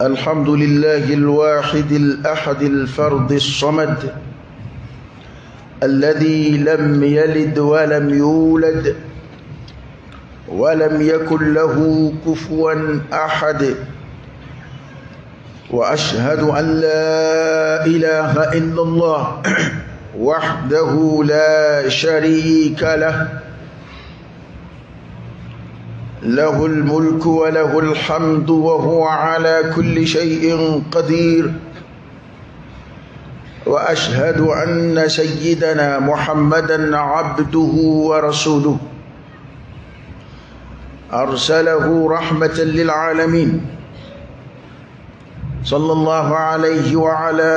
الحمد لله الواحد الأحد الفرد الصمد الذي لم يلد ولم يولد ولم يكن له كفوا أحد، وأشهد أن لا إله إلا الله وحده لا شريك له، له الملك وله الحمد وهو على كل شيء قدير. وأشهد أن سيدنا محمدا عبده ورسوله أرسله رحمة للعالمين، صلى الله عليه وعلى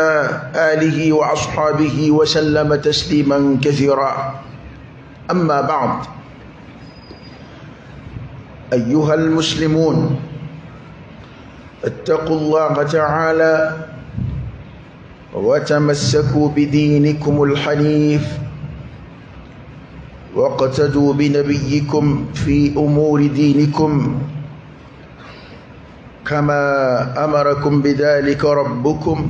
آله وأصحابه وسلم تسليما كثيرا. أما بعد، أيها المسلمون، اتقوا الله تعالى وتمسكوا بدينكم الحنيف، واقتدوا بنبيكم في أمور دينكم كما أمركم بذلك ربكم،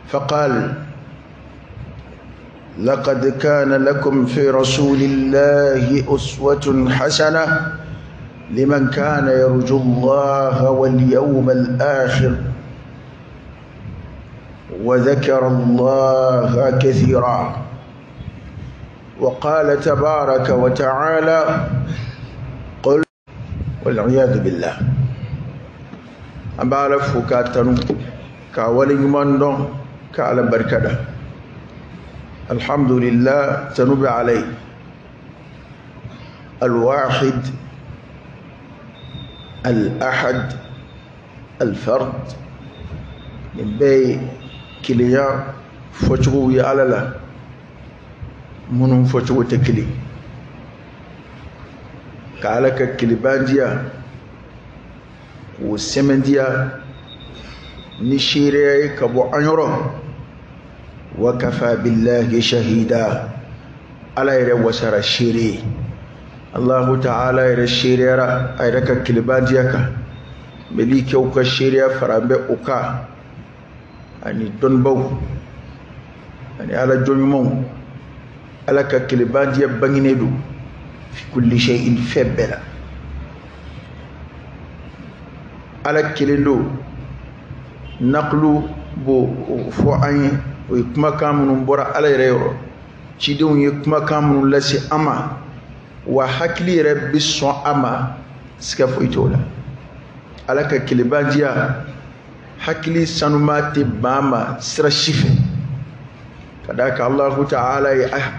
فقال: لقد كان لكم في رسول الله أسوة حسنة لمن كان يرجو الله واليوم الآخر وذكر الله كثيرا. وقال تبارك وتعالى: قل والعياذ بالله. أبا فكاتنو كاولي مندو كالا بركدا. الحمد لله تنوب عليه الواحد الأحد الفرد من بي كليا فوتشو على لا منهم فوتشو تكلي كالك كليبانديا وسمنديا نشيري كبو أنيرو وكفى بالله شهيدا. على يرى وسر الشيري الله تعالى يرى الشيري أيرك كليبانديا مليك وكا الشيري فرامبي أوكا أني دونبو أني على جونيمون على كليبانديا بانينيدو في كل شيء فبلا على كليندو نقلو بو فواني ويكما كامن بورا على ريو تشيدون يكما كامن لسي أما وحكلي ربي سو أما سكفو يتولا على كليبانديا حكلي سنماتي باما سرشيفي كذاك الله تعالى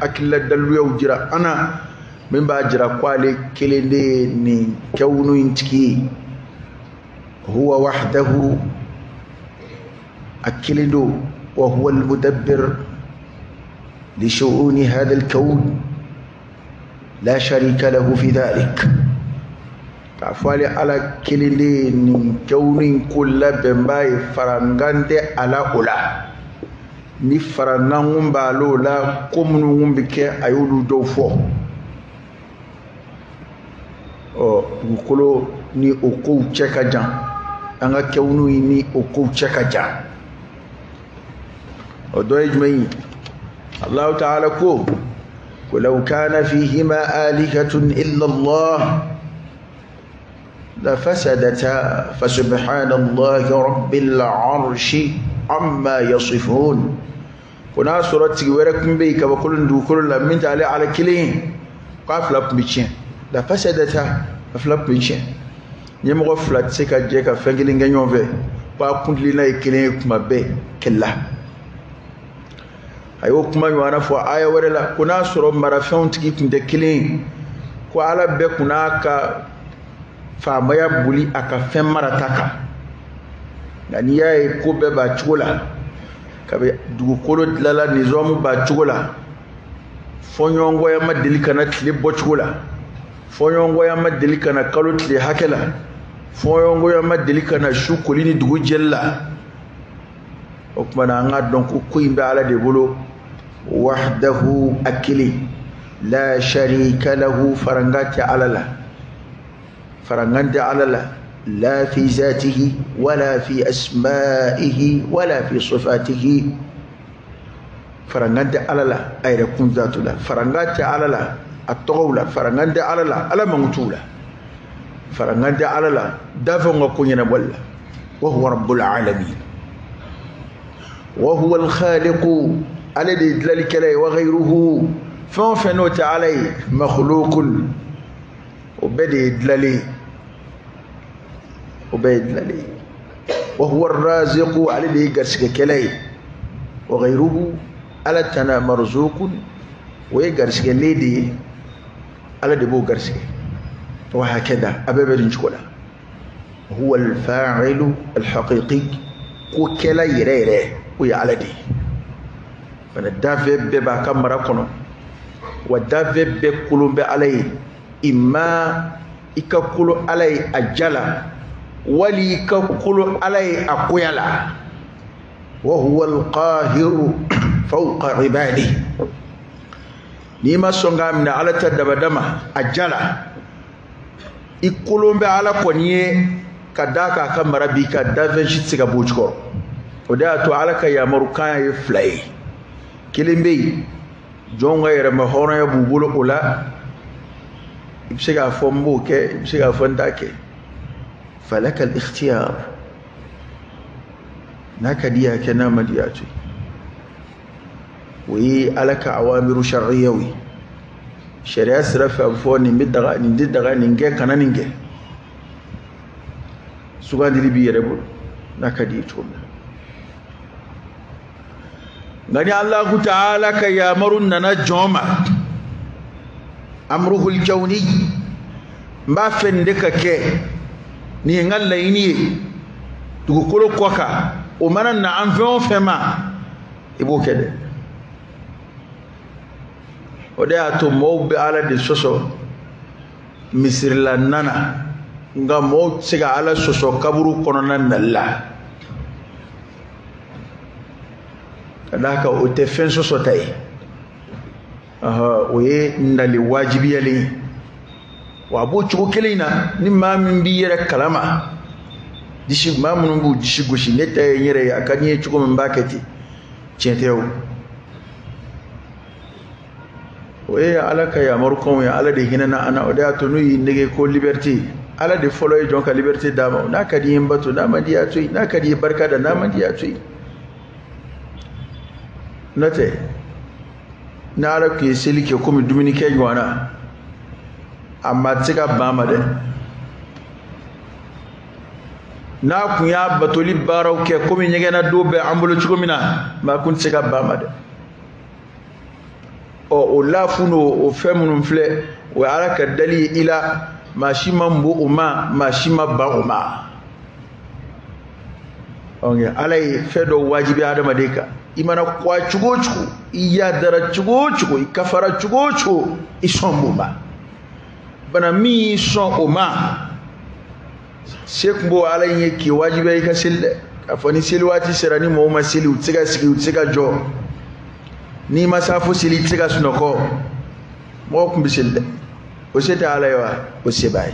أكل الدلو يوجرا أنا من باجرا قالي كليندي ني كونو ينتكي هو وحده أكلندو وهو المدبر لشؤون هذا الكون لا شريك له في ذلك. كفالي على كلين كون كل بمباي فرانغاندي على أولا ni faranangum balo la komnu mbike ayulu dofo o ngukolo ni oko cheka jan anga kewnu ni oko cheka jan ودويجمي الله تعالى كو ولو كان فيهما آلهة إلا الله لفسدتا فسبحان الله رب العرش عما يصفون. كنا سورة وركم بيك وكل دوكل لمن تعالى على كلين قافلا بيتشين لفسدتا قافلا بيتشين يمغو فلات سيكا جيكا فنجلين غنيون في وكنت لنا يكلين كما بي كلا ayo kuma nywana fo aya werela kuna soro marafon tiki kunde kilin ko ala be kuna ka fa maya buli aka fem marataka ngani yae ko be ba chula kabe dugu kolo lala nizomu ba chula fonyongo ya madilika na tli bo chula fonyongo ya madilika na kalo tli hakela fonyongo ya madilika na shukulini dugu jella okmana nga donc ko imbe ala de bolo وحده أكلي لا شريك له فرنغات على لا فرنغات على لا لا في ذاته ولا في أسمائه ولا في صفاته فرنجد على لا أي ركون ذات لا فرنجد على لا الطول فرنجد على لا على منطولة فرنجد على لا دفع وكوننا ولا وهو رب العالمين وهو الخالق الذي ذلك لا وغيره فنوت عليه مخلوق وبدي دلالي وهو الرازق الذي يغرسك كلاي وغيره على تنا مرزوق ويغرسك ليدي على دبو غرسك وهكذا أبابرين شكولا هو الفاعل الحقيقي وكلا يريره ويعلى دي فندافع ببا كامرا كنو ودافع بكلو عليه إما إكاكلو عليه أجلا ولي إكاكلو عليه أقويلا وهو القاهر فوق عباده نيما سونغا من على تدبدما أجلا إكلو على كونيه كداكا كامرا بيكا دافع شتسك بوجكو ودا تو على كيا مروكان يفلاي كلمبي جونغا يرمى هورا يبوبولو أولا يبسيغا فومبوك يبسيغا فنداك فلك الاختيار ناكا ديا كنام دياتي وي ألك أوامر شرعية وي شريعة سرفة فوني مدغا نندغا ننجي كنا ننجي سوغان دي بي يربو ناكا ديتون غني الله تعالى كيامرنا نجوما أمره الكوني ما فندك كي نيغال لايني تقولو كوكا ومانا نعنفون فما يبو كده وده أتو موب على دي سوسو مصر لنانا nga mo siga ala soso kaburu konona nalla kadaka o te fen soso tay oye ndali wajibi yali wa bo chugo kelina ni mam bi yere kalama dishi mamun bu dishi goshi ne tay yere akanye chugo mbaketi chentew oye ala kaya markom ya ala de hinana ana oda to nuyi ndege ko liberté ala de follow jonka liberté dama na kadi yimbato na madiya tuyi na kadi barka da na madiya tuyi nate na ala ke selike komi dominike gwana amma tika bama de na kunya batoli baraw ke komi nyegena dobe ambulo chigomina ma kun tika bama de o lafuno o femunum fle wa ala ka dali ila mashima mbu uma mashima ba uma onge alai fedo wajibi adama deka imana kwa chugochu iya dara chugochu ikafara chugochu isombuba bana mi son uma sekbo alai yake wajibi ka sille afani silwati serani mo ma sili utiga sigi utiga jo ni masafu sili utiga sunoko mo kumbisille oseta alaywa osebai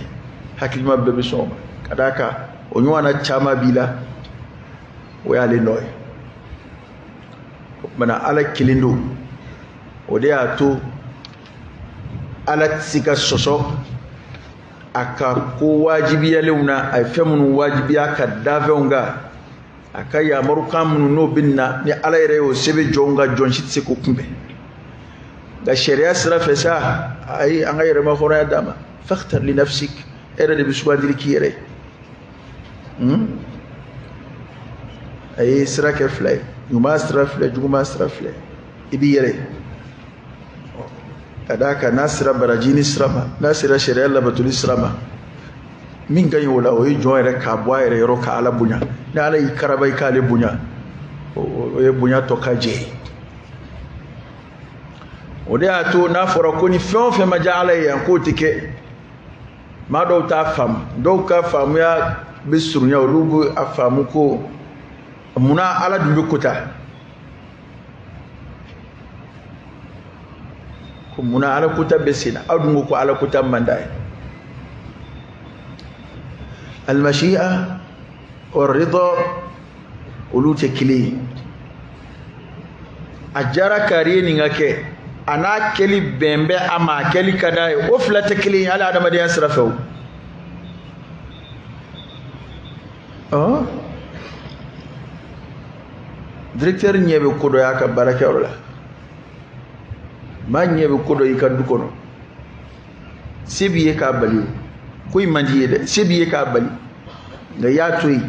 hakilima bebe soma kadaka onywana chama bila wale noy mana ala kilindo ode ato ala tsika soso aka ko wajibi yalewna ay femunu wajibi aka davenga aka ya marukamu no binna ni ala yere o sebe jonga jonshitse ko kumbe ga sharia sira fesa ay an gayre ma khona dama fakhtar li nafsik era de biswadi kire ay sira ke flay yuma sira flay juma sira flay ibi yere kadaka nasira barajini sirama nasira sharia la batuli sirama min ga yola o joyere ka boyere ro ka ala bunya na ala ikarabai ka le bunya o ye bunya to kaje ode ato na foro ko ni fon fe majala yan ko tike ma do ta fam do ka fam ya bisuru ya rubu afamu ko muna ala dumbe kota ko muna ala kota besina adungo ko ala kota mandai المشيئة والرضا ولو تكلي أجرى كارين إنك أنا كلي بمبة أما كلي كداي وفلا تكلي على هذا مدين سرفه directeur ñebe kodo ya ka barake wala ma ñebe kodo yi ka dukono sebiye ka bali ko imandiye de sebiye ka bali nga ya toyi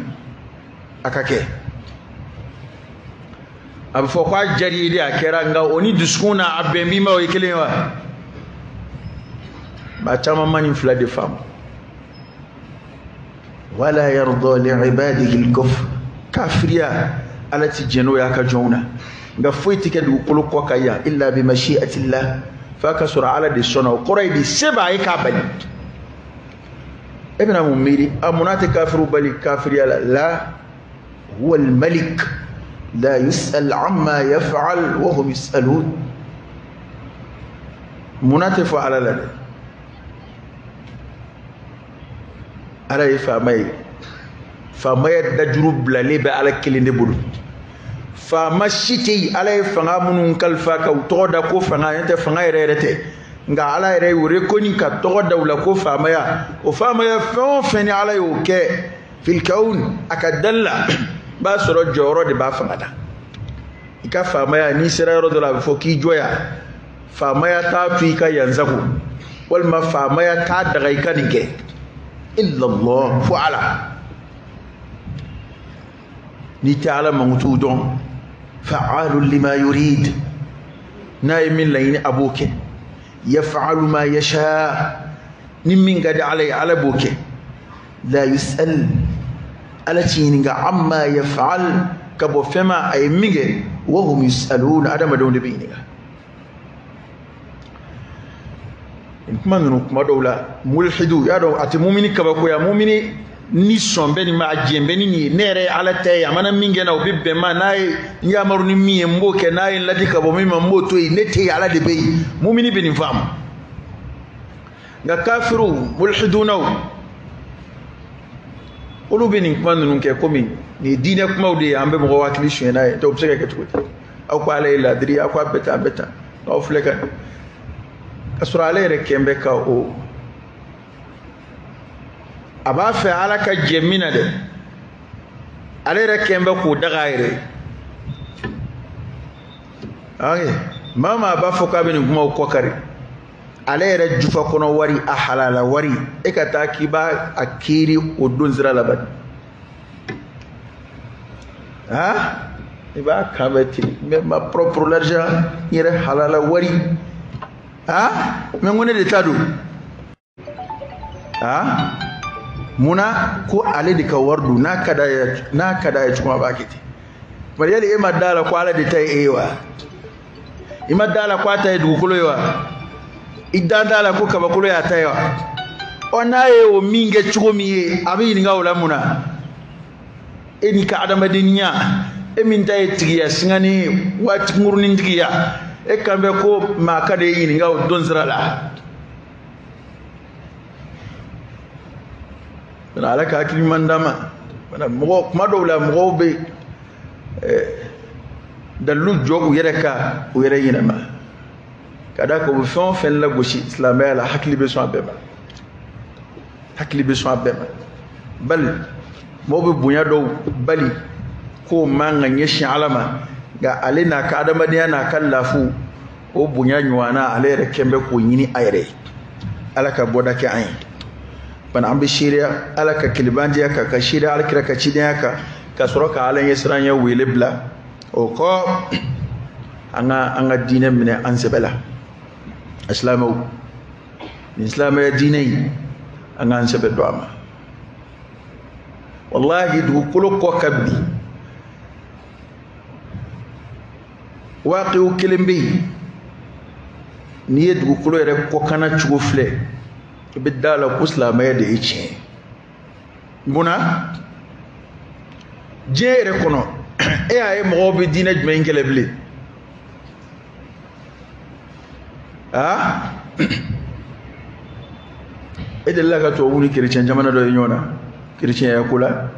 akake ab fo kwa jari de akera nga oni duskuna abembi ma o yekele wa ba chama mani fla de femme wala yarda li ibadihi al-kufr kafriya alati jeno ya ka jona nga foyti ke du kulu ko kaya illa bi mashi'ati llah fa kasura ala de sona qoray di seba ka bali ابن مميري أمنات كافر بل كافر لا هو الملك لا يسأل عما يفعل وهم يسألون منات فعل لنا على فما يدجرب لليب على كل نبض فما شتي على فنامون كالفاك وتودا كوفنا ينت فنا يريته nga ala ere wure koni ka to dawla ko famaya o famaya fon feni ala yo ke fil kaun akadalla ba soro joro de ba famada ika famaya ni sira rodo la fo ki joya famaya ta fi ka yanzaku wal ma famaya ta daga ikanike illa allah fuala ni ta'ala mawtudun fa'alun lima yurid naimin layni abuke يفعل ما يشاء نمين قد على بوك لا يسأل على تينيغا عما يفعل كبو فما أي ميغي وهم يسألون عدم دون بينيغا كما نكما دولا ملحدو يا دو أتي مؤمني كبكو يا مؤمني نيسون بني ما أجيم بني ني نيري على تاي أمانا ميغي ناو بيبه ما ناي نيامرو نمي مبوك ناي لدي كبو ميما موتوي نتي على دي بي مؤمني بني فام nga kafiru mulhiduna olu beni kuma nunu ke komi ni dine kuma ode ambe mo wakili shena to obsega ke tuko aw ko ale la diri akwa beta aw fleka asura ale re kembe ka o aba fe ala ka jemina de ale re kembe ko daga ire ay mama ba foka beni kuma ko kare ale yɛrɛ jufa kɔnɔ wari a halala wari e ka taa k'i b'a a kiiri o don sira la bani i b'a kan bɛ ten mais ma propre l'argent n yɛrɛ halala wari mais ko ne de ta don munna ko ale de ka wari don n'a ka d'a ye cogo a b'a kɛ ten bari yali e ma da la ko ala de ta ye e wa i ma da la ko a ta ye dugukolo ye wa idanda la ko kabakolo ya tayo onaye o minge chugomi ye abi nga wala muna eni ka adama dinya e min tay tigiya singani wati ngurni tigiya e kambe ko ma kade yin nga don zrala na ala ka akili mandama bana mo kuma dowla mo be dalu jogu yereka o yere yinama kada ko fon fen la goshi islamaya la hakli be so abema bal mo be bunya do bali ko manga nyeshi alama ga alina ka adama dia na kallafu o bunya nywana alere kembe ko yini ayre alaka boda ke ayin ban ambe shiriya alaka kilbandi ka ka shiriya alkira ka cidiya ka soroka alan yesran ya wele bla o ko anga dinen mine ansebela islamu ya dinai an an sabe doama wallahi du kulo ko kabbi waqi'u kilimbi ni du kulo re ko kana chugo fle bidala ko islamu ya de ichi muna jere kono e ay mo be dina jmen keleble ede laga to wuri kiricen jamana do nyona chrétien ya kula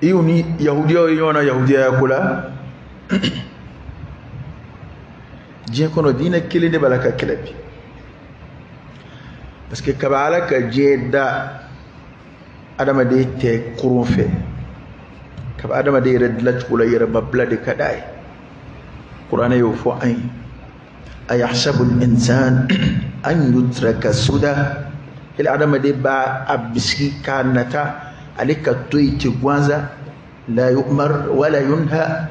iuni yahudiya yona yahudiya ya kula je kono dina kilinde balaka kilabi parce que kabala ka jeda adama de te kurun fe kaba adama de redlat kula yere babla de kadai qur'ana yo fo ay ayahsabu al-insan an yutraka suda ila adama de ba abiski kanata alika toyti gwanza la yu'mar wala yunha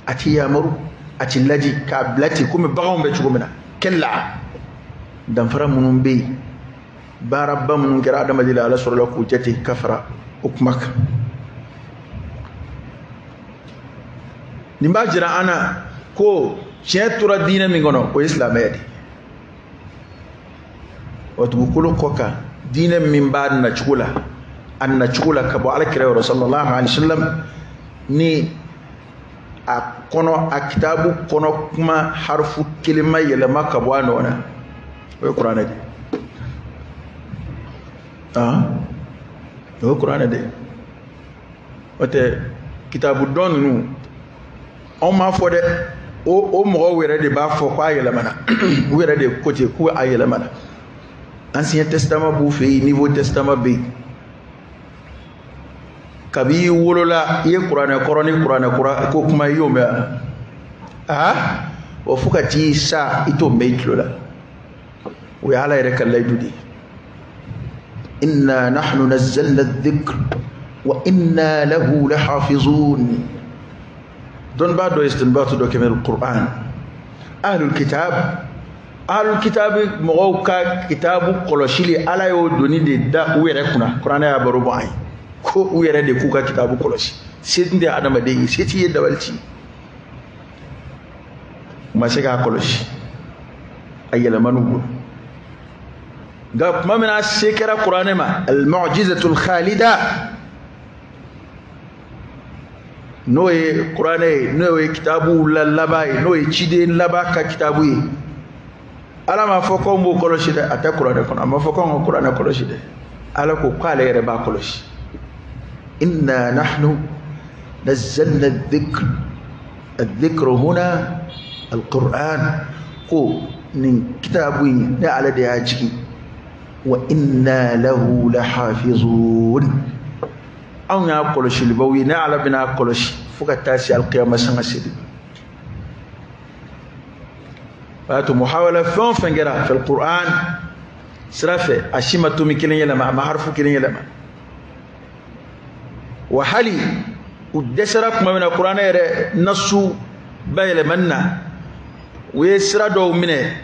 atiyamru atillaji ka blati kuma bagam be chugumina kella dan fara munun be barabba munun kira adama de la sura ku jati kafara ukmak nimba jira ana ko chetura dina mingono ko islam yadi watu kulu koka dina min ba na chukula an na chukula ka bo alkira sallallahu alaihi wasallam ni a kono a kitabu kono kuma harfu kilima yelema ka bo anona o qur'ana de o qur'ana de ote kitabu donu on ma fo de o mo wéré de ba fo kwa yelemana wéré de côté ku ayelemana ancien testament bu fe nouveau testament be kabi wolola ye qur'ana koroni qur'ana ko kuma yombe o fukati sa ito meitlola o yala yere kallay dudi inna nahnu nazzalna adh-dhikr wa inna lahu lahafizun don ba do istinbatu do kemel qur'an ahlul kitab mo ka kitabu koloshili ala yo doni de da were kuna qur'ana ya baro bai ko were de ku ka kitabu koloshi sitinde adama de siti yedda walci ma shiga koloshi ayyala manugo ga mamina shekara qur'ana ma al mu'jizatul khalida noye qur'ane noye kitabu lallabai noye chide laba ka kitabu yi ala ma foko mbo koloshi de ata qur'ane kono ma foko ngo qur'ane koloshi de ala ko kale yere ba koloshi inna nahnu nazzalna adh-dhikr huna al-qur'an ko nin kitabu yi ne ala de ya ciki wa inna lahu lahafizun an ya koloshi libawi na ala bina koloshi fuka tashi alqiyama sanga sidi wato muhawala fengera fil qur'an sirafe ashimatu mikilin yalama ma harfu kilin yalama wa hali udesara kuma mina qur'ana yare nasu bayle manna we sira do mine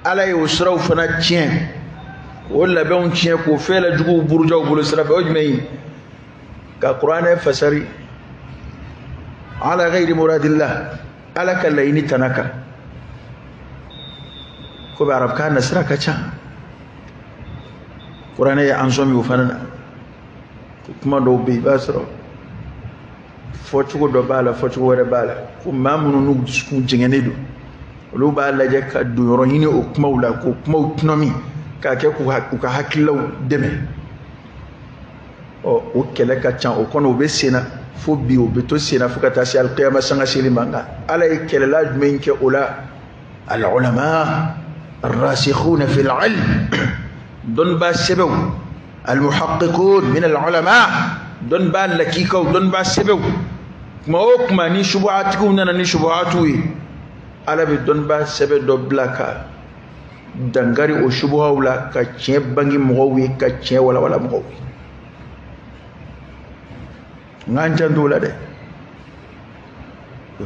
ala yo sira fana tien wala be tien ko fela jugu burjaw bulu sirafe o jmeyi ka qur'ana fasari ala ghairi muradillah ala kallaini tanaka ko be arab kan nasra kacha qur'ana ya ansomi ufanana kuma do be basro fochugo do bala fochugo wore bala ko mamunu nu ku jingene do lu bala je ka do yoroni o kuma wala ko kuma utnomi ka ke ku ka hakilaw deme o kele ka chan o kono be sena fo bi o be to sena fo ka ta si alqiyama sanga sili manga ala kele la men ke ola al ulama الراسخون في العلم دون با سبو المحققون من العلماء دون با لكيكو دون با سبو ما اوكما ني شبهاتكم نانا ني شبهاتوي ala be don ba sebe do blaka dangari o shubuha wala ka cien bangi mo wi ka cien wala mo wi nganja ndula de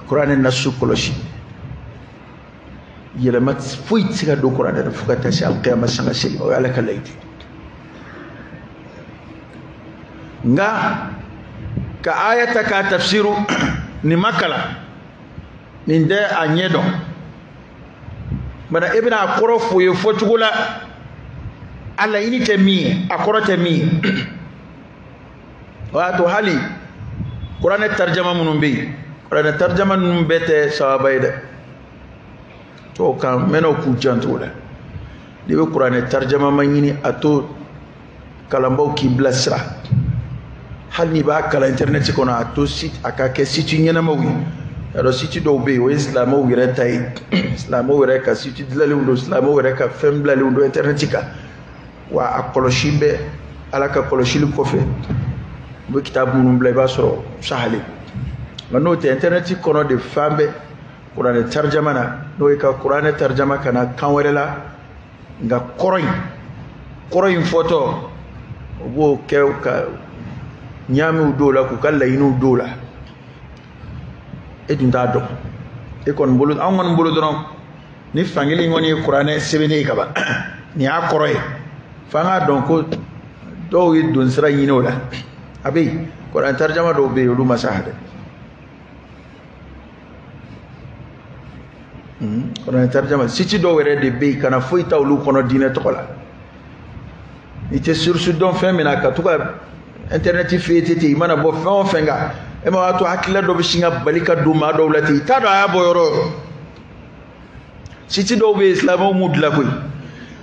Qur'an nasu koloshi yela mat fuit siga do Qur'an da fukata shi alqiyama sanga shi o ala kalaiti nga ka ayata ka tafsiru ni makala ninde anyedo bana ibn akorofu yefotugula ala ini temi akoro temi wato hali Qur'an tarjama munumbi Qur'an tarjama numbete sawabaida to kan meno ku jantula dibe Qur'an tarjama manyini ato kalambaw k'i bilasira hali n'i b'a kalan internet kɔnɔ a to site a ka kɛ site ɲɛnamaw ye alors site dɔw bɛ yen o ye silamɛw yɛrɛ ta ye silamɛw yɛrɛ ka site dilanlenw don silamɛw yɛrɛ ka fɛn bilalenw don internet kan wa a kɔlɔsi bɛ ala ka kɔlɔsili kɔfɛ u bɛ kitabu minnu bila i b'a sɔrɔ sahale nka n'o tɛ internet kɔnɔ de fan bɛɛ kuranɛ tarjama na n'o ye ka kuranɛ tarjama ka na kan wɛrɛ la nka kɔrɔ in fɔtɔ o b'o kɛ ka ɲaamiw dɔw la k'u ka laɲiniw dɔw la e dun t'a dɔn e kɔni bolo anw kɔni bolo dɔrɔn ni fankelen kɔni ye kuranɛ sɛbɛnnen ye ka ban nin y'a kɔrɔ ye f'an k'a dɔn ko dɔw ye don sira ɲini o la a bɛ yen kuranɛ tarjama dɔw bɛ yen olu ma sa dɛ kuranɛ tarjama site dɔw yɛrɛ de bɛ yen kana foyi ta olu kɔnɔ diinɛ tɔgɔ la i tɛ source dɔn fɛn min na ka to ka internet fɛ ten i mana bɔ fɛn o fɛn kan e ma b'a to hakilila dɔ bɛ sin ka bali ka don maa dɔw la ten i t'a dɔn a y'a bɔ yɔrɔ o yɔrɔ site dɔw bɛ yen silamɛw m'u dilan koyi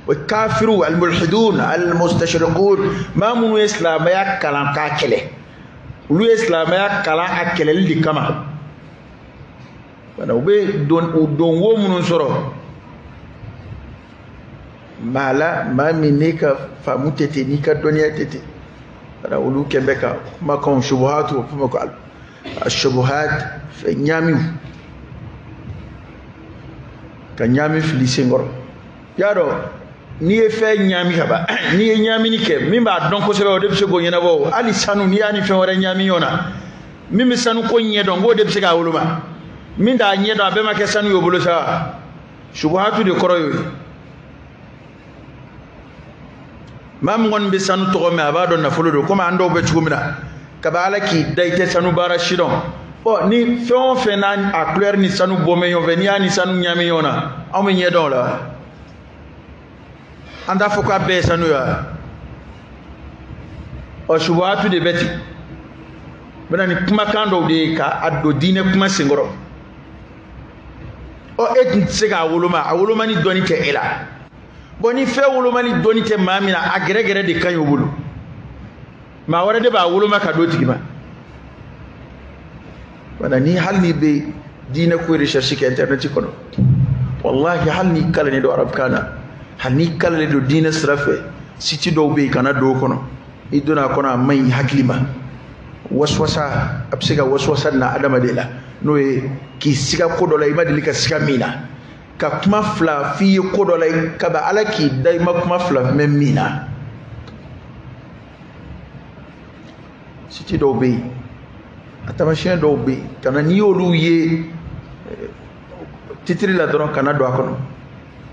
o ye kafiru almulhidun almustashriqun maa minnu ye silamɛya kalan k'a kɛlɛ olu ye silamɛya kalan a kɛlɛli de kama u bɛ don wo minnu sɔrɔ maa la maa min n'i ka faamu tɛ ten n'i ka dɔnniya tɛ ten olu kɛn bɛ ka kumakanw shubuhatu f'o ma ko shubuhat fɛn ɲaamiw ka ɲaami fili senkɔrɔ y'a dɔn n'i ye fɛn ɲaami ka ban n'i ye ɲaamini kɛ min b'a dɔn kosɛbɛ o de bɛ se k'o ɲɛnabɔ hali sanu n'i y'a ni fɛn wɛrɛ ɲaami ɲɔgɔn na min bɛ sanu ko ɲɛdɔn k'o de bɛ se k'a woloma min t'a ɲɛdɔn a bɛɛ ma kɛ sanu ye o bolo sa shubuhatu de kɔrɔ y'o ye maa min kɔni bɛ sanu tɔgɔ mɛn a b'a dɔn nafolo don komi an dɔw bɛ cogo min na kaba ala k'i da i tɛ sanu baara si dɔn ni fɛn o fɛn n'a a couleur ni sanu bɔ mɛ ɲɔgɔn fɛ n'i y'a ni sanu ɲaami ɲɔgɔn na anw bɛ ɲɛ dɔn o la an t'a fɔ k'a bɛɛ ye sanu ye wa shubuhatu de bɛ ten n bɛna ni kumakan dɔw de ye k'a don diinɛ kuma senkɔrɔ e tun tɛ se k'a woloma a wolomani dɔnni tɛ e la ni fɛn wolomani dɔnni tɛ maa min na a gɛrɛgɛrɛ de ka ɲi o bolo maa wɛrɛ de b'a woloma ka d'o tigi ma ni hali n'i bɛ diinɛ ko recherche kɛ internet kɔnɔ wallahi hali n'i kalannen don arabukan na hali n'i kalannen don diinɛ sira fɛ site dɔw bɛ yen kana don o kɔnɔ i donna a kɔnɔ a man ɲi hakili ma waswasa a bɛ se ka waswasa na adamaden la n'o ye k'i siga ko dɔ la i ma deli ka siga min na ka kuma fila f'i ye ko dɔ la ka ba ala k'i da i ma kuma fila mɛn min na site dɔw bɛ yen a taamasiyɛn dɔw bɛ yen kana n'i y'olu ye titiri la dɔrɔn kana don a kɔnɔ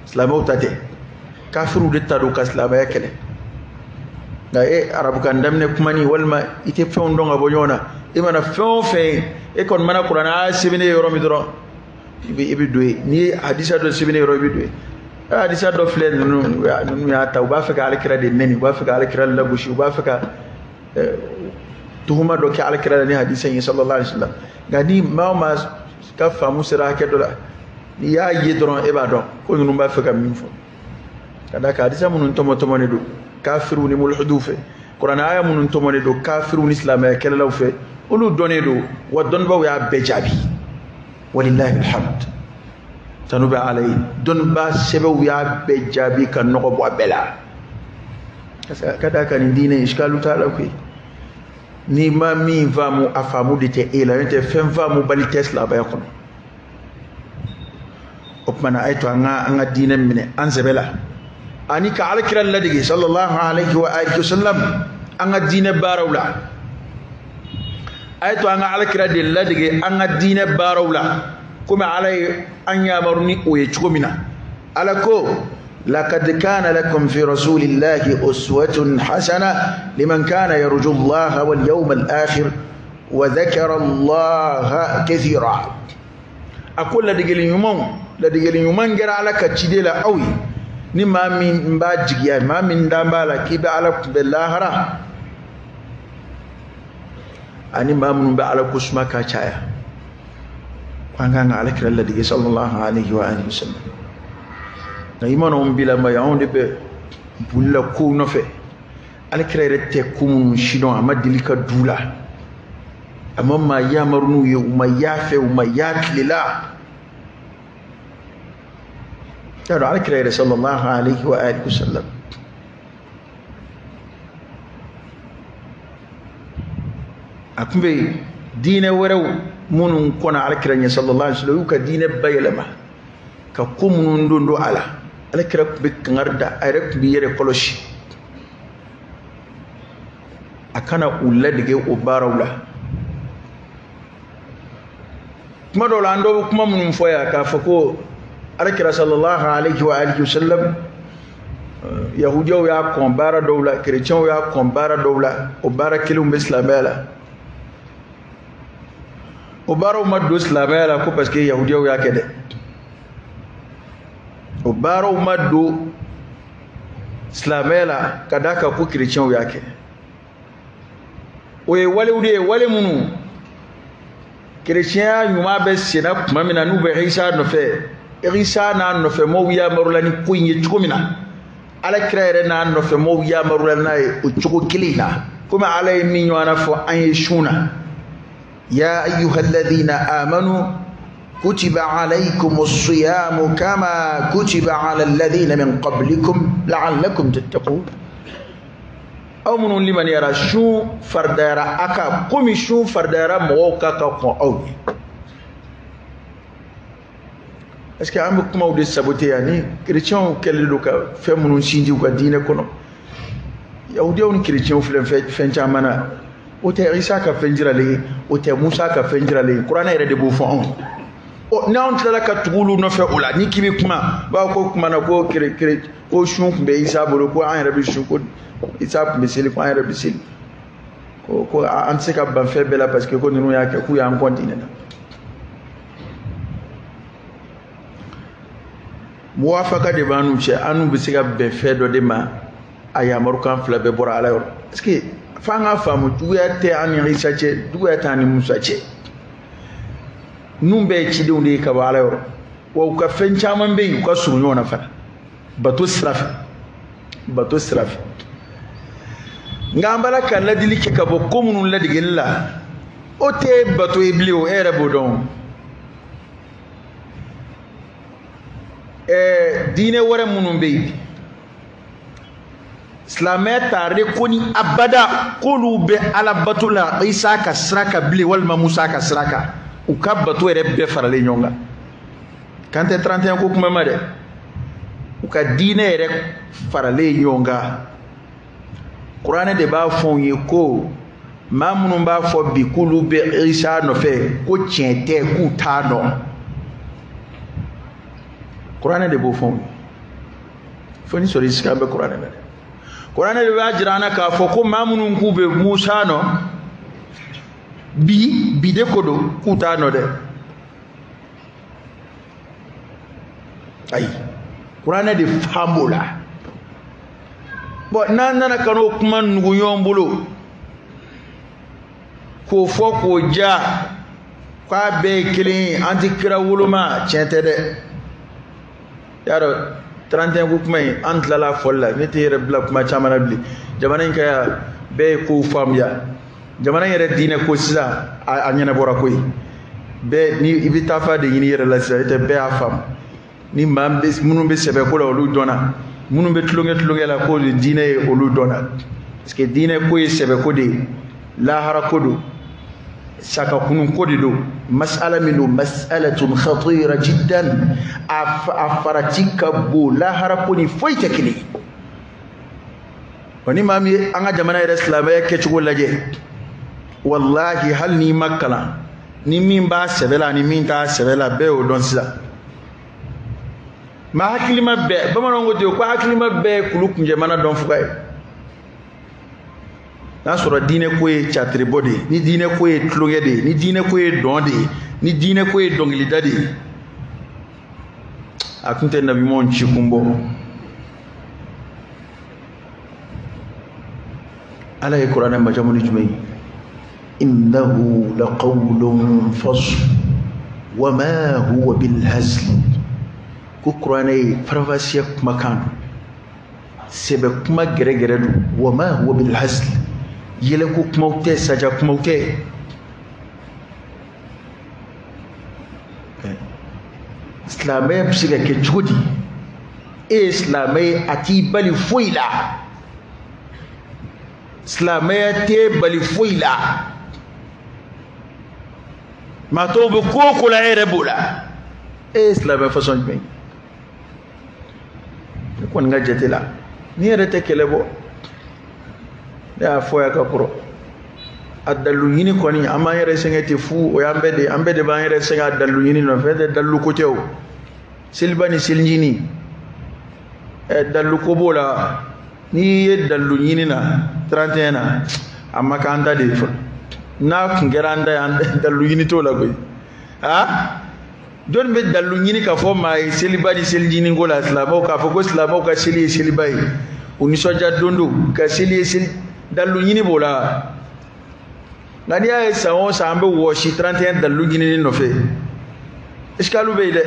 silamɛw ta tɛ kafiriw de ta don ka silamɛya kɛlɛ nka arabukan daminɛ kumani walima i tɛ fɛnw dɔn ka bɔ ɲɔgɔn na i mana fɛn o fɛn e kɔni mana kuranɛ a sɛbɛnnen yɔrɔ min dɔrɔn i bɛ don yen n'i ye hadisa dɔ sɛbɛnnen yɔrɔ i bɛ don yen hadisa dɔ filɛ ninnu y'a ta u b'a fɛ ka alakira de nɛni u b'a fɛ ka alakira lagosi u b'a fɛ ka tuhuma dɔ kɛ alakira la ni hadisa in ye sallallahu alaihi wasallam nka ni maa o maa ka faamu sera hakɛ dɔ la n'i y'a ye dɔrɔn e b'a dɔn ko ninnu b'a fɛ ka min fɔ ka d'a kan hadisa minnu tɔmɔtɔmɔnen don kafiriw ni mulhiduw fɛ kuranɛ aya minnu tɔmɔnen don kafiriw ni silamɛya kɛlɛlaw fɛ olu dɔnnen don wa dɔnnibaw y'a bɛɛ jaabi walillahi alhamd tanu bɛ ala ye dɔnniba sɛbɛw y'a bɛɛ jaabi ka nɔgɔ bɔ a bɛɛ la ka d'a kan nin diinɛ iskalu t'a la koyi n'i ma min faamu a faamu de tɛ e la n'o tɛ fɛn faamu bali tɛ silamɛya kɔnɔ o kumana a ye to an ka diinɛ minɛ an sɛbɛ la ani ka alakira ladege sallallahu alaihi wa alihi wasallam an ka diinɛ baaraw la a ye to an ka alakira de ladege an ka diinɛ baaraw la komi ala ye an yamaru ni o ye cogo min na ala ko لقد كان لكم في رسول الله أسوة حسنة لمن كان يرجو الله واليوم الآخر وذكر الله كثيرا أقول لديجل يومان جرى على كتشديل أوي نما من باجيا ما من دامبالا كيب على بالله أني ما من بعلى كسمة كشايا كان على كلا الذي صلى الله عليه وآله وسلم na imana on bila ma yaon de be bulla ko no fe alkira te kumun shidon amma dilika dula amma ma ya marnu ya umma ya fe umma ya lila ya do alkira sallallahu alaihi wa alihi wasallam akumbe dine waraw munun kona alkira sallallahu alaihi wasallam ka dine bayalama ka kumun ndo ala alkira be kangarda ayre bi yere koloshi akana ulla dige ubarawla kuma do lando kuma mun foya ka fako alkira sallallahu alaihi wa alihi wasallam yahudiyo ya kombara dawla chrétien ya kombara dawla ubara kilum islamela ubara umadu islamela ko parce que yahudiyo ya kede ubara umadu islamela kadaka ko chrétien ya kede oye wale munu chrétien yuma be sena kuma mina nu be Isa no fe Isa na no fe mo wiya marulani kuinye chukumina ala krere na no fe mo wiya marulana o chuko kilina kuma ala mi nyana fo an shuna ya ayyuhalladhina amanu kutiba alaykumus siyam kama kutiba ala alladhina min qablikum la'allakum tattaqun aw munun liman yara shu fardara aka komi shu fardara mo ka ko aw est-ce que am kuma de saboter yani chrétien quel do ka fe munun sindi ko dine kono yahudi on chrétien fulen fe chamana o te Isa ka fenjirale o te Musa ka fenjirale Qur'an ere de bo fon o na on tala ka tugulu no fe ola ni kibi kuma ba ko kuma na ko ko shun be Isa bolo ko an rabi shun ko Isa misili ko an rabi sil ko an se ka ban fe bela parce que ko ninu ya ke ku ya en continue muwafaka de banu che anu bi se ka be fe do de ma aya marukan fla be bora ala yor est-ce que fanga famu duya te an Isa che duya ta ni Musa che numbe ci de ka ba ala yor wo ka fen chaman be ka sunyo na fa bato srafi ngambala kan la dilike ka bo komunun la digilla o te bato iblio ere bodon dine wore munun be islameta rekoni abada qulu bi ala batula Isa ka sraka bli wal Musa ka sraka u ka bato ere be farale nyonga kante 31 ko kuma made u ka dine ere farale nyonga Qur'an de ba fon yi ko mamunun ba fo bi kulu be Isa no fe ko tiente ku ta no Qur'an de bo fon foni sori ska be Qur'an de ba jirana ka fo ko mamunun ku be Musa no bi de kodo ku ta no de ay Qur'an de famula bo nana kano kuma nugu yombulu ko fo ko ja kwa be kilin anti kira wuluma chente de yaro 31 ko kuma antla la folla metere bla kuma chamana bli jamana ka be ko famya jamana yere dine ko sila anyana bora koy be ni ibita fa de yini yere la sila te be afam ni mambe munun be sebe ko lu dona munun be tulunge la ko dine olu dona parce que dine ko sebe ko de la hara ko do saka kunun ko de do mas'ala minu mas'alatun khatira jiddan afaratika bu la hara ko ni foyta kili wani mami anga jamana islam ya ke chugo laje wallahi hal ni makala ni min ba sebela ni min ta sebela be o don sila ma hakilima be bamanon gote ko hakilima be kuluk njemana don fukay na sura dine ko e chatri body ni dine ko e tlongede ni dine ko e donde ni dine ko e dongli dadi akunte nabi mon chikumbo ala e qur'an ma jamuni jumay innahu laqawlun fasl wama huwa bil hazl ku qur'anai farvasiya makan sebe kuma gɛrɛgɛrɛ do wa ma huwa bil hazl yele ko kumaw tɛ saja kumaw tɛ silamɛya bɛ se ka kɛ cogo di e silamɛya a t'i bali foyi la silamɛya tɛ bali foyi la maa tɔw bɛ ko o ko la e yɛrɛ b'o la e ye silamɛ fasɔn jumɛn ne kɔni ka jate la ni yɛrɛ tɛ kɛlɛ bɔ ne y'a fɔ yan ka kɔrɔ a dalilu ɲini kɔni an b'an yɛrɛ sɛgɛn ten fu o y'an bɛɛ de an bɛɛ de b'an yɛrɛ sɛgɛn a dalilu ɲini nɔfɛ tɛ dalilu ko tɛ o seliba ni selicinin dalilu ko b'o la n'i ye dalilu ɲini na 31 na a ma k'an ta de ye fɔlɔ n'a kun kɛra an ta ye an dalilu ɲini t'o la koyi jɔnni bɛ dalilu ɲini k'a fɔ maa ye seliba ni selicinin ko la silamɛw k'a fɔ ko silamɛw ka seli ye seliba ye u nisɔndiya don do ka seli ye seli dalilu ɲini b'o la nka n'i y'a ye san o san an bɛ wɔsi 31 dalilu ɲinini nɔfɛ esikalu bɛ yen dɛ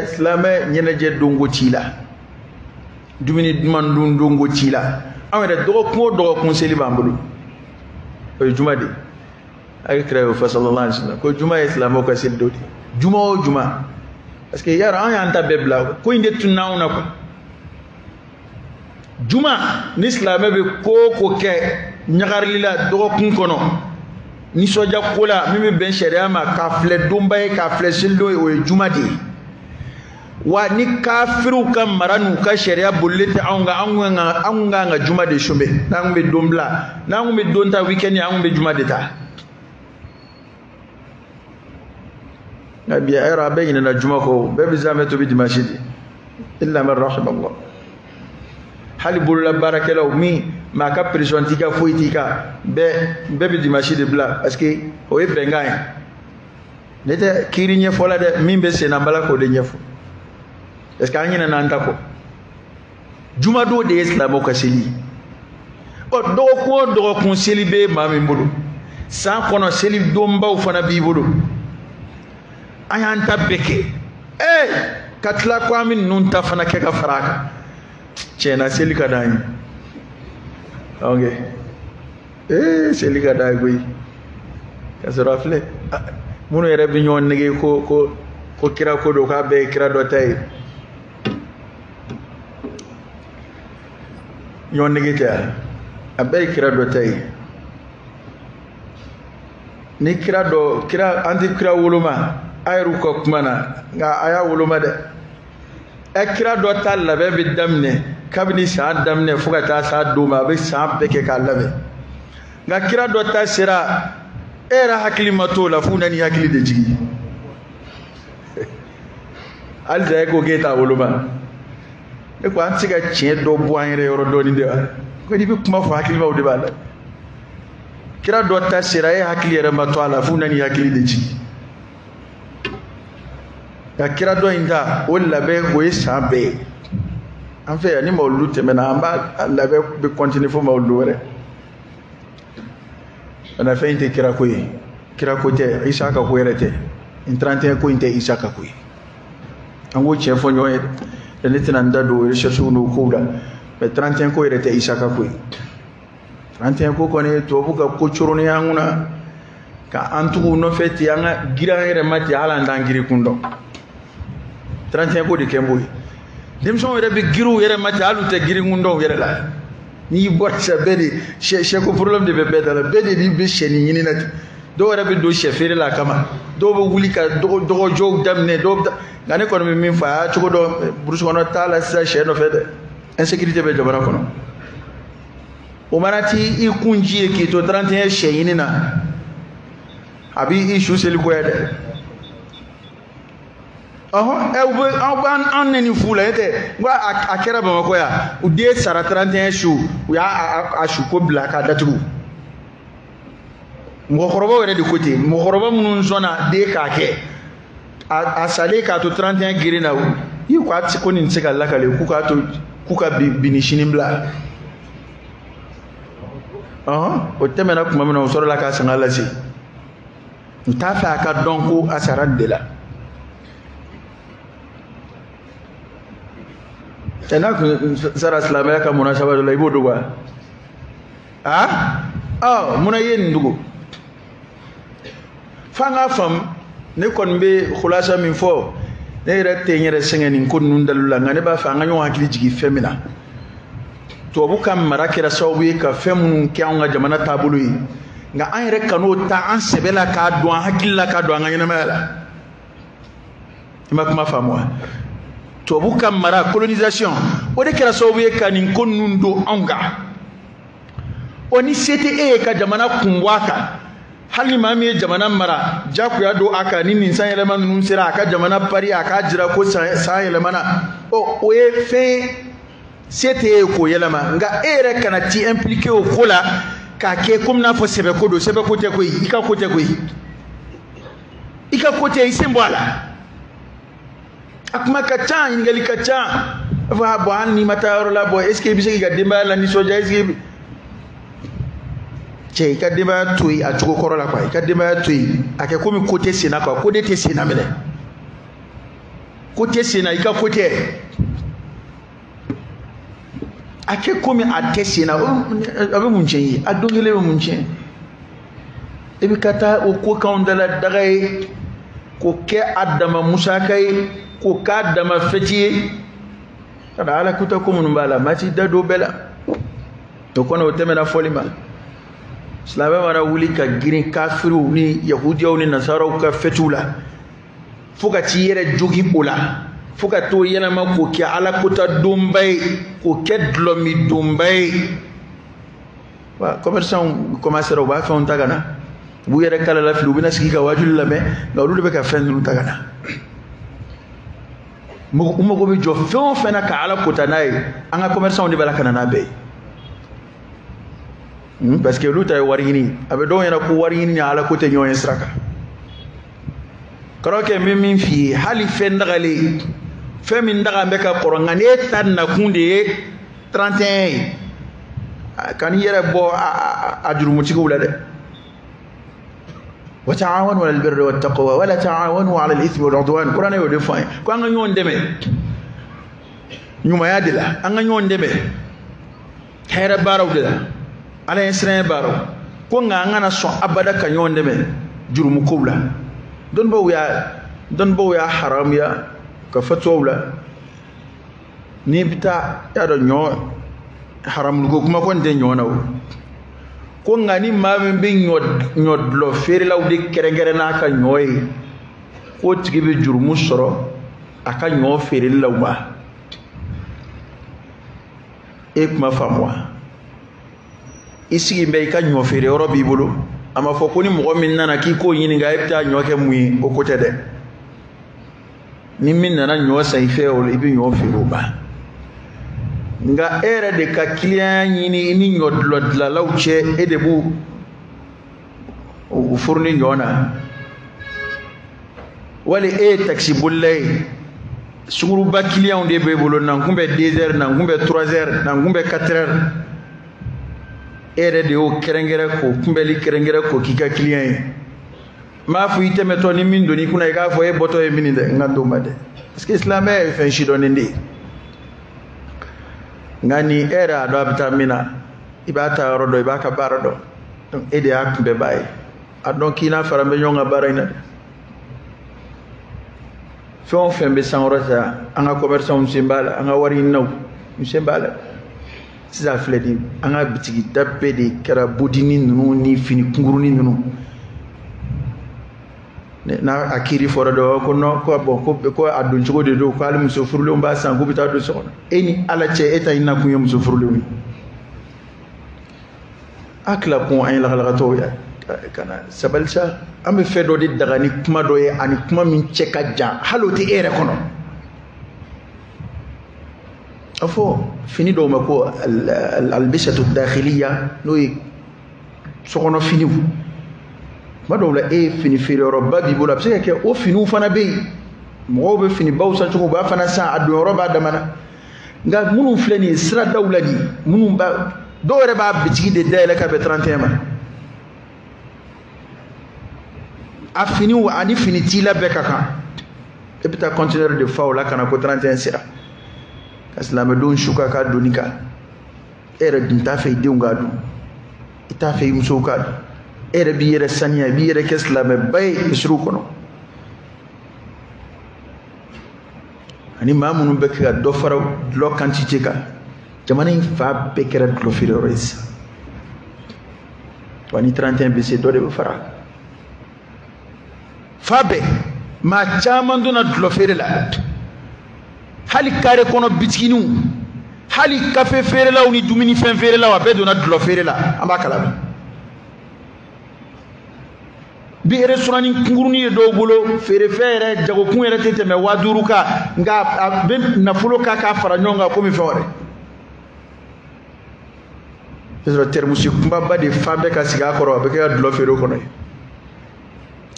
silamɛ ɲɛnajɛ donko t'i la dumuni duman dun donko t'i la anw yɛrɛ dɔgɔkun o dɔgɔkun seli b'an bolo o ye juma de a ye kira y'o fɔ sallallahu alaihi wasallam ko juma ye silamɛw ka seli dɔ de juma o juma parce que yarɔ an y'an ta bɛɛ bila ko in de tununa anw na quoi juma ni silamɛ bɛ ko o ko kɛ ɲagarili la dɔgɔkun kɔnɔ nisɔndiya ko la min bɛ bɛn sariya ma k'a filɛ donba ye k'a filɛ selidon ye o ye juma de ye wa ni kafiriw ka mara n'u ka sariya bolilen tɛ anw kan anw kan ka juma de sɔnbɛ n'an kun bɛ don bila n'an kun bɛ don ta weekend an kun bɛ juma de ta nka bi a yɔrɔ a bɛɛ ɲinɛna juma kɔ bɛɛ bɛ zamɛ tobi dimanche de illa man rahimallah hali bolola baarakɛlaw min maa ka pression t'i ka foyi t'i kan bɛɛ bɛ dimanche de bila parce que o ye bɛnkan ye ne tɛ kiiri ɲɛfɔla dɛ min bɛ senna n bala k'o de ɲɛfɔ est ce que an ɲinɛna an ta kɔ juma don de ye silamɛw ka seli ɔ dɔgɔkun o dɔgɔkun seli bɛ maa min bolo san kɔnɔ seli donbaw fana b'i bolo an y'an ta bɛɛ kɛ ka tila ko an bɛ ninnu ta fana kɛ ka fara a kan tiɲɛna seli ka d'an ye ok seli ka d'an ye koyi ka sɔrɔ a filɛ minnu yɛrɛ bɛ ɲɔgɔn nege ko kira ko don k'a bɛɛ ye kira dɔ ta ye ɲɔgɔn nege tɛ a bɛɛ ye kira dɔ ta ye ni kira an tɛ kira woloma a yɛrɛw ka kuma na nka a y'a woloma dɛ kira dɔ ta labɛn bɛ daminɛ kabini san daminɛ fo ka taa s'a don ma a bɛ san bɛɛ kɛ k'a labɛn nka kira dɔ ta sera e yɛrɛ hakili ma t'o la f'u nani hakili de jigin halisa e ko k'e t'a woloma e ko an tɛ se ka tiɲɛ dɔ bɔ an yɛrɛ yɔrɔ dɔɔni de wa ko n'i bɛ kuma fɔ hakilimaw de b'a la kira dɔ ta sera e hakili yɛrɛ ma to a la f'u nani hakili de jigin ka kira dɔ in ta o labɛn o ye san bɛɛ ye an fɛ yan ni mawuludu tɛmɛna an b'a labɛn bɛ continuer fo mawuludu wɛrɛ ana fɛn in tɛ kira ko ye kira ko tɛ Isa ka ko yɛrɛ tɛ nin 31 ko in tɛ Isa ka ko ye an k'o tiɲɛ fɔ ɲɔgɔn ye dɛ ne tɛna n da don recherche n'o kow la mais 31 ko yɛrɛ tɛ Isa ka ko ye 31 ko kɔni tubabu ka ko coronin an kunna ka an tugu nɔfɛ ten an ka girin an yɛrɛ ma ten hali an t'an girin kun dɔn 31 ko de kɛ n b'o ye denmisɛnw yɛrɛ bɛ girin u yɛrɛ ma ten hali u tɛ girin kun dɔn u yɛrɛ la n'i bɔra sisan bɛɛ de sɛ ko problème de bɛ bɛɛ da la bɛɛ de bɛ sɛni ɲini na ten dɔw yɛrɛ bɛ don sɛ feere la a kama dɔw bɛ wuli ka dɔgɔjɔw daminɛ dɔw bɛ nka ne kɔni bɛ min fɔ a y'a cogo dɔn burusi kɔnɔ t'a la sisan sɛ nɔfɛ dɛ insécurité bɛ jamana kɔnɔ o mana t'i kun ji ye k'i to 31 sɛ ɲini na a b'i su seli ko ye dɛ aw b'an nɛni fu la n'tɛ n ko a kɛra Bamakɔ yan u den sara 31 su u y'a su ko bila k'a datugu mɔgɔkɔrɔbaw yɛrɛ de ko ten mɔgɔkɔrɔba minnu sɔnna den k'a kɛ a salen k'a to 31 girin na i ko a tɛ ko nin tɛ se ka lakale k'u ka bi ni sini bila o tɛmɛna tuma min na u sɔrɔla k'a sanga lase n t'a fɛ a ka dɔn ko a sara nin de la tena sara islamaya ka munasaba la ibo duwa muna yen ndugo fanga fam ne kon be khulasa min fo ne rete nyere sengeni kon nun dalula ngane ba fa nga nyo hakili jigi femina to bu kam marakira sawbi ka femun kyanwa jamana tabulu yi nga an yɛrɛ kanu ta an sɛbɛla k'a dɔn an hakilila k'a dɔn an ka ɲɛnamaya la i ma kuma faamu wa tubabu ka mara colonisation o de kɛra sababu ye ka nin ko ninnu don anw kan o ni se tɛ e ye ka jamana kun bɔ a kan hali ni maa min ye jamana mara jagoya don a kan ni nin san yɛlɛma ninnu sera a ka jamana pari a k'a jira ko san yɛlɛmana o ye fɛn se tɛ e ye k'o yɛlɛma nka e yɛrɛ kana t'i impliqué o ko la k'a kɛ komi n'a fɔ sɛbɛ ko don sɛbɛ ko tɛ koyi i ka ko tɛ koyi i ka ko tɛ i sen bɔ a la a kuma ka ca ɲininkali ka ca a fɔ bɔn hali n'i ma taa yɔrɔ la bɔn est ce que i bɛ se k'i ka denbaya la nisɔndiya est ce que cɛ i ka denbaya to yen a cogo kɔrɔ la quoi i ka denbaya to yen a kɛ komi ko tɛ sen na quoi ko de tɛ sen na minɛ ko tɛ sen na i ka ko tɛ a kɛ komi a tɛ sen na a bɛ mun tiɲɛ ye a don kelen bɛ mun tiɲɛ i bɛ ka taa o ko kanw dala daga ye k'o kɛ a dama musaka ye k'o k'a dama fɛti ye ka da ala kuta ko minnu b'a la maa t'i da don bɛɛ la o kɔni o tɛmɛna fɔli ma silamɛ mana wuli ka girin kafiriw ni yahudiyaw ni nasaraw ka fɛtiw la fo ka t'i yɛrɛ jogi o la fo ka t'o yɛlɛma k'o kɛ ala kuta donba ye k'o kɛ dulɔmi donba ye wa commerçants commencera u b'a fɛnw ta ka na u b'u yɛrɛ kala la fili u bɛna sigi ka wajuli lamɛn nka olu de bɛ ka fɛn ninnu ta ka na u mago bɛ jɔ fɛn o fɛn na ka ala kota n'a ye an ka commerçants de b'a la ka na n'a bɛɛ ye parce que olu ta ye wari ɲini a bɛ dɔw ɲɛna ko wari ɲini ni ala ko tɛ ɲɔgɔn ye sira kan karamɔgɔkɛ n bɛ min f'i ye hali fɛn dagalen fɛn min daga bɛ ka kɔrɔ nka n'e ta nakun de ye 31 ye ka n'i yɛrɛ bɔ a jurumutigiw la dɛ وتعاونوا على البر والتقوى ولا تعاونوا على الإثم والعدوان قرآن يقول فاين كو أنغا نيون ديمي نيوما يادلا أنغا نيون ديمي خير بارو دلا على يسرين بارو كو أنغا نسو أبدا كنيون ديمي جرم كوبلا دون بو يا حرام يا كفتوبلا نيبتا يا دو نيو حرام لكو كما كون دي نيوناو ko ngani maame be nyodlo feri law de kerengere na ka nyoy ko tigi be jurmu soro aka nyo feri law ba e kuma famwa isi be ka nyo feri oro bi bolo ama fo ko ni mo min nana ki ko yini ga epta nyo ke muyi o ko tede ni min nana nyo sai fe o ibi nyo feri ba nga ere de ka client yini ni nyodlo la lawche e de bu o fourni nyona wali e taxi bullay sunguru ba client de be bolo nan kumbe 2 heures nan kumbe 3 heures nan kumbe 4 heures ere de o kerengere ko kumbeli kerengere ko kika client ma fu iteme to ni min doni kuna ga fo e boto e min de ngando made parce que islam e fe shido ndi ngani era do abita mina ibata rodo ibaka barado donc ede akbe bay adon kina farambe nyonga barayna fon fembe sanrota anga commerçant simbala anga wari naw simbala siza fledi anga bitigi dabbe de kara bodini nunu ni fini kunguruni nunu na akiri forodo ko no ko bon ko adun jogo de do ko al muso furlo mba san ko bita do so eni ala che eta ina ku yum so furlo ni akla ko ay la la to ya kana sabalcha am fe do di daga ni kuma do ye ani kuma min che ka jan haloti ere kono afo fini do mako al albishatu dakhiliya no so kono fini madawla e fini fere roba bi bola pse ke o finu fana be mo be fini bawsa to ba fana sa adu roba da mana nga munu fleni sira dawla ni munu ba do re ba bitigi de dele ka be 31 ma a fini wa ani fini ti la be kaka e bita container de faula kana ko 31 sira Islam don shuka ka donika era din ta fe dinga du ita fe musuka era bi yere sanya bi yere ke Islam bay isru kono ani mamunu be ka do fara lo quantité ka jamana fa be kera do firores wani 31 bc do de fara fa be ma chaman do na do fere la hali kare kono bitkinu hali kafe fere la ni dumini fen fere la wa be do na do fere la amba kala bi restaurant nguruni do bolo fere fere jago kun yere tete me waduru ka nga be na fulo ka fara nyonga ko mi fore eso termusi kumba ba de fambe ka siga koro be ka do fere ko no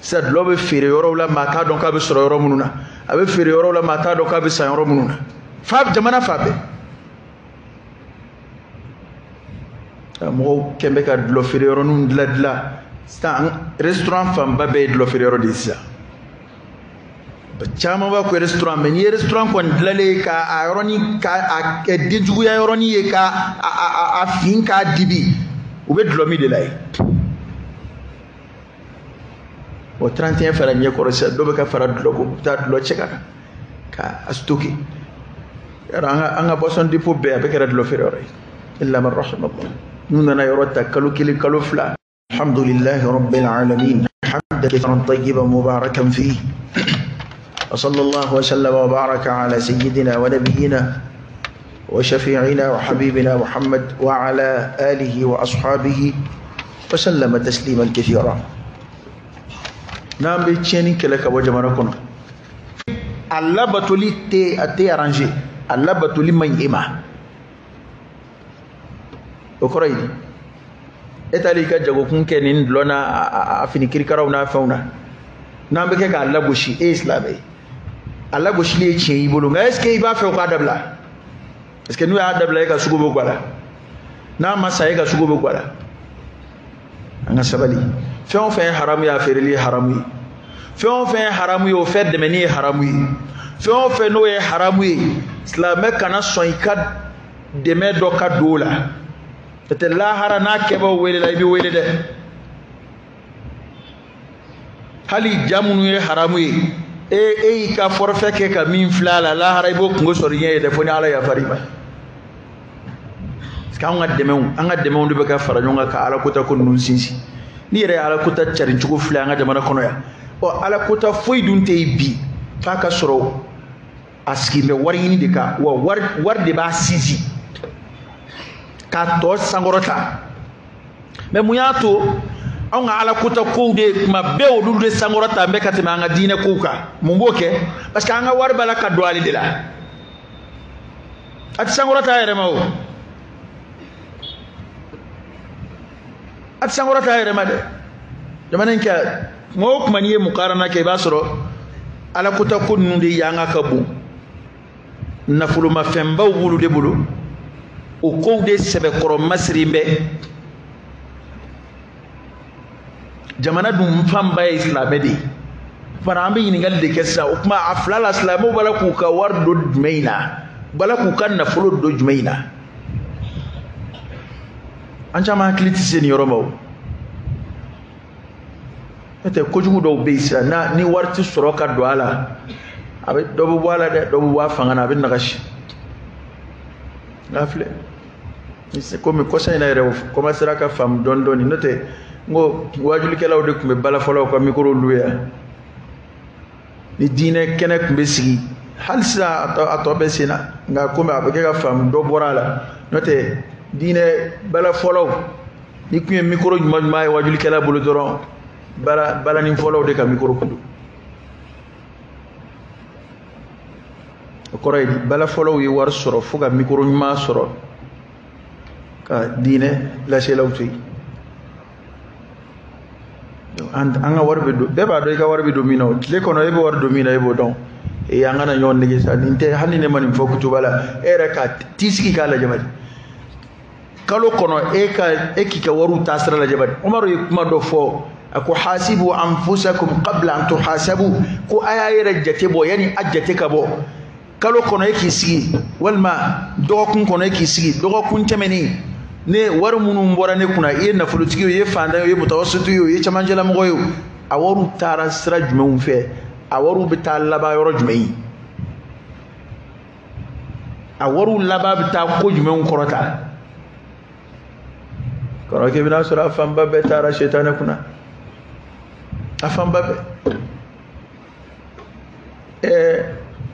sa do be fere yoro la mata don ka be soro yoro mununa abe fere yoro la mata don ka be sa yoro mununa fa jamana fa be mo kembe ka do fere yoro nun dla sta restaurant fam ba be do fere yoro disa ba chama ba ko restaurant men ye restaurant ko ndlale ka a yoroni ka a dinjugu ya yoroni ye ka a fin ka dibi ube do mi de lay o 31 fara nye ko resa do be ka fara do ko ta do cheka ka astuki anga boson di be be ka do fere yoro illa man rahimallah nuna yorota kalu kili kalu fla الحمد لله رب العالمين حمدا كثيرا طيبا مباركا فيه وصلى الله وسلم وبارك على سيدنا ونبينا وشفيعنا وحبيبنا محمد وعلى آله وأصحابه وسلم تسليما كثيرا نعم بيتشيني كلك وجمركنا الله بتولي تي أرانجي الله بتولي من إما وكريدي etali ka jago kun ke nin lona afini kirkaraw na fauna na be ke ka Allah goshi islamai Allah goshi le ce yi bolo ga eske ba fa ka dabla eske nu ya dabla ka sugo bo gwala na masa ka sugo bo gwala anga sabali fe on fe haram ya ferili haramu fe on fe haramu yo fe de meni haramu fe on fe no ye haramu islamai kana son ka de me do ka dola tete lahara na keba wele la ibi wele de hali jamunu ye haramu ye e ka forfait ke ka min flala lahara ibo ngo soriye de foni ala ya farima ska anga demew do be ka fara nyonga ka ala kota ko nun sinsi ni re ala kota charin chugo fla anga jamana kono ya o ala kota foi dun te bi fa ka soro aski me warini de ka war de ba sisi ka to sangorota me muyato on ala kuta ko de ma be o dulde sangorota be katima anga dine kuka mumboke parce que anga war bala ka doali de la at sangorota yere mawo at sangorota yere made jamanen ka mo kuma niye mukarana ke basoro ala kuta ko nunde yanga kabu nafulu ma femba wulu de bulu o ko de sebe koro masrimbe jamana dum famba islamé de fara ambe yingal de kessa o kuma aflala islamo bala ku ka wardo jumaina bala ku kan na fulo do jumaina anja ma kliti senior mo ete ko jugu do be isa na ni warti soroka do ala abe do bo wala de do bo wa fanga na be nagashi gafle c'est comme cosa ina rew commencer ka fam don doni note ngo wajuli kelaw de kumbe bala folo ko micro luya ni dine kene kumbe sigi halsa ato be sina nga kumbe abeke ka fam do borala note dine bala folo ni kumbe micro ma wajuli kelaw bulu doron bala ni folo de ka micro kudu ko ray bala folo yi war soro fuga micro ma soro ka dine la selawti and anga warbe do beba do ka warbe do mino le kono ebe war do mina ebo don e anga na yon ngi sa inte hanine mani fokutu bala era ka tisiki kala jabal kalo kono e ka waru tasra la jabal umaru kuma do fo ako hasibu anfusakum qabla an tuhasabu ko ayayira jate bo yani ajjate ka bo kalo kono yake sigi walma dogokun kono yake sigi dogokun temeni ne war munun bora ne kuna ye nafolotigi ye fanda ye mutawassitu ye chamanjela mo yo awaru tara sira jumɛnw fɛ awaru bɛ taa laban yɔrɔ jumɛn ye awaru laban bɛ taa ko jumɛnw kɔrɔta kɔrɔ kɛ bɛna sɔrɔ a fanba bɛɛ taara shetane kunna a fanba bɛɛ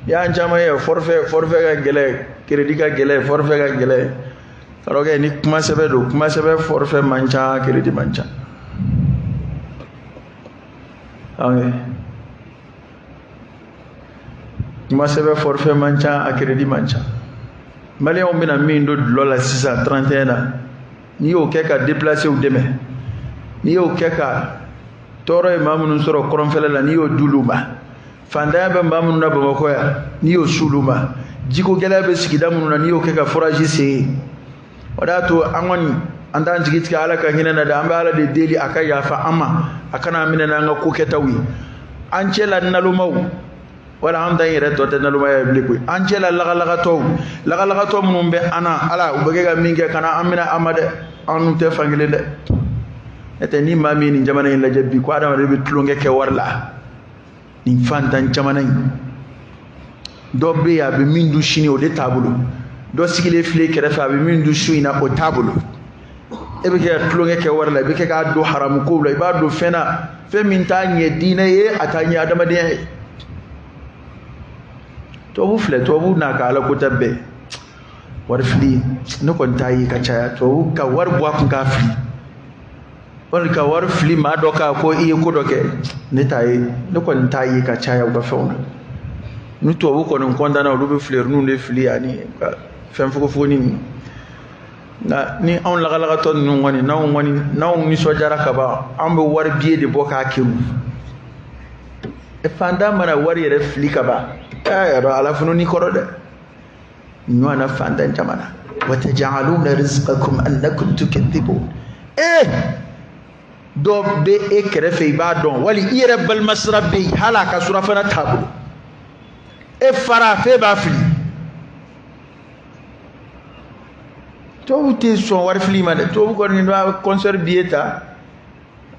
y'an caman ye forfait ka gɛlɛ crédit ka gɛlɛ forfait ka gɛlɛ kɔrɔ kɛ ni kuma sɛbɛn don kuma sɛbɛn forfait man ca crédit man ca kuma sɛbɛn forfait man ca a crédit man ca maliyɛnw bɛna min don dulɔ la sisan 31 na n'i y'o kɛ ka déplacer u dɛmɛ n'i y'o kɛ ka tɔɔrɔ ye maa minnu sɔrɔ kɔrɔnfɛla la n'i y'o d'ulu ma fantanya bɛ maa minnu na Bamakɔ yan n'i y'o s'ulu ma jiko gɛlɛya bɛ sigida minnu na n'i y'o kɛ ka forage sen o de y'a to an kɔni an t'an jigi tigɛ Ala ka hinɛ na dɛ an bɛ Ala de deli a ka yafa an ma a kana minɛ n'an ka ko kɛtaw ye an cɛ la nalomaw wala an t'an yɛrɛ tɔ tɛ nalomaya ye bilen koyi an cɛ la lagalagatɔ minnu bɛ an na Ala u bɛ kɛ ka min kɛ kana an minɛ an ma dɛ an n'u tɛ fankelen dɛ n'o ni maa min nin jamana in lajɛ bi ko adamaden bɛ tulonkɛ kɛ wari la nin fantan jamana in dɔ bɛ yen a bɛ min dun sini o de t'a bolo dɔ sigilen filɛ kɛrɛfɛ a bɛ min dun su in na o t'a bolo e bɛ kɛ ka tulonkɛ kɛ wari la i bɛ kɛ k'a don haramu kow la i b'a don fɛn na fɛn min t'a ɲɛ diinɛ ye a t'a ɲɛ adamadenya ye tubabu filɛ tubabu n'a ka Ala ko tɛ bɛɛ wari fili ne kɔni t'a ye ka caya tubabu ka wari bɔ a kun k'a fili wali ka wari fili maa dɔ k'a ko i ye ko dɔ kɛ ne t'a ye ne kɔni t'a ye ka caya u ka fɛnw na ni tubabu kɔni kɔntanna olu bɛ filɛriniw de fili ani ka fɛn fogofogoni ninnu nka ni anw lagalagatɔ ninnu kɔni n'anw nisɔndiyara ka ban an bɛ wari biye de bɔ k'a kɛru fantan mana wari yɛrɛ fili ka ban yɔrɔ Ala fununi kɔrɔ dɛ ɲɔgɔn na fantan caman na wa taj'aluna rizqakum annakum tukadhibun dɔ bɛ e kɛrɛfɛ i b'a dɔn wali i yɛrɛ balimasira bɛ yen hali a ka surafana t'a bolo e fara f'e b'a fili tubabu tɛ sɔn wari fili ma dɛ tubabu kɔni n'a concert billet ta